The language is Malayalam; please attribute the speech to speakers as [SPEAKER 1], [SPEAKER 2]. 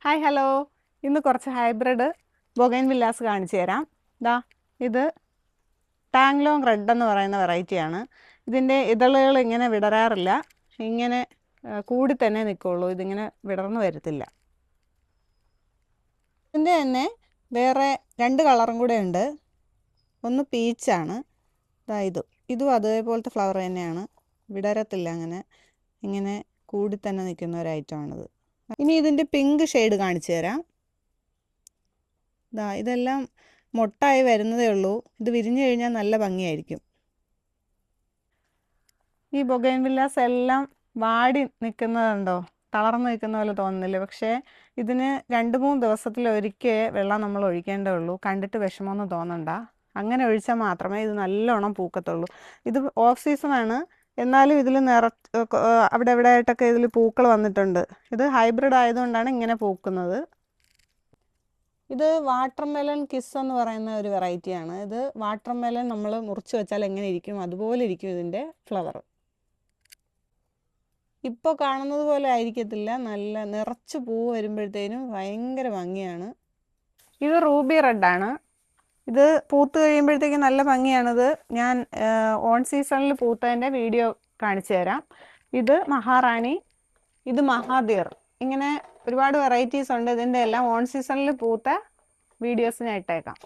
[SPEAKER 1] ഹായ് ഹലോ, ഇന്ന് കുറച്ച് ഹൈബ്രിഡ് ബൊഗൈൻവില്ലാസ് കാണിച്ചു തരാം. ഇത് ടാങ്ലോങ് റെഡ് എന്ന് പറയുന്ന വെറൈറ്റിയാണ്. ഇതിൻ്റെ ഇതളുകൾ ഇങ്ങനെ വിടരാറില്ല, ഇങ്ങനെ കൂടി തന്നെ നിൽക്കുള്ളൂ, ഇതിങ്ങനെ വിടർന്നു വരത്തില്ല. ഇതിൻ്റെ തന്നെ വേറെ രണ്ട് കളറും കൂടെ ഉണ്ട്. ഒന്ന് പീച്ചാണ്, ഇതും അതേപോലത്തെ ഫ്ലവർ തന്നെയാണ്, വിടരത്തില്ല, ഇങ്ങനെ കൂടി തന്നെ നിൽക്കുന്ന ഒരു ഐറ്റമാണിത്. ഇനി ഇതിൻ്റെ പിങ്ക് ഷെയ്ഡ് കാണിച്ചു തരാം. ഇതെല്ലാം മൊട്ടായി വരുന്നതേ ഉള്ളൂ. ഇത് വിരിഞ്ഞു കഴിഞ്ഞാൽ നല്ല ഭംഗിയായിരിക്കും. ഈ ബൊഗൈൻവില്ലാസ് എല്ലാം വാടി നിൽക്കുന്നതുണ്ടോ, തളർന്നു നിൽക്കുന്ന പോലെ തോന്നുന്നില്ല. പക്ഷേ ഇതിന് 2-3 ദിവസത്തിലൊരിക്കൽ വെള്ളം നമ്മൾ ഒഴിക്കേണ്ടേ ഉള്ളൂ. കണ്ടിട്ട് വിഷമമൊന്നും തോന്നണ്ട. അങ്ങനെ ഒഴിച്ചാൽ മാത്രമേ ഇത് നല്ലോണം പൂക്കത്തുള്ളൂ. ഇത് ഓഫ് സീസണാണ്, എന്നാലും ഇതിൽ അവിടെ ഇവിടെ ആയിട്ടൊക്കെ ഇതിൽ പൂക്കൾ വന്നിട്ടുണ്ട്. ഇത് ഹൈബ്രിഡ് ആയതുകൊണ്ടാണ് ഇങ്ങനെ പൂക്കുന്നത്. ഇത് വാട്ടർ മെലൺ കിസ് എന്ന് പറയുന്ന ഒരു വെറൈറ്റിയാണ്. ഇത് വാട്ടർ മെലൺ നമ്മൾ മുറിച്ച് വെച്ചാൽ എങ്ങനെ ഇരിക്കും അതുപോലെ ഇരിക്കും ഇതിൻ്റെ ഫ്ലവർ. ഇപ്പോൾ കാണുന്നത് പോലെ ആയിരിക്കത്തില്ല, നല്ല നിറച്ച് പൂവ് വരുമ്പോഴത്തേനും ഭയങ്കര ഭംഗിയാണ്. ഇത് റൂബി റെഡാണ്. ഇത് പൂത്ത് കഴിയുമ്പോഴത്തേക്കും നല്ല ഭംഗിയാണിത്. ഞാൻ ഓൺ സീസണിൽ പൂത്തതിൻ്റെ വീഡിയോ കാണിച്ചു തരാം. ഇത് മഹാറാണി, ഇത് മഹാദീർ. ഇങ്ങനെ ഒരുപാട് വെറൈറ്റീസ് ഉണ്ട്. ഇതിൻ്റെ എല്ലാം ഓൺ സീസണിൽ പൂത്ത വീഡിയോസ് ഞാൻ ഇട്ടേക്കാം.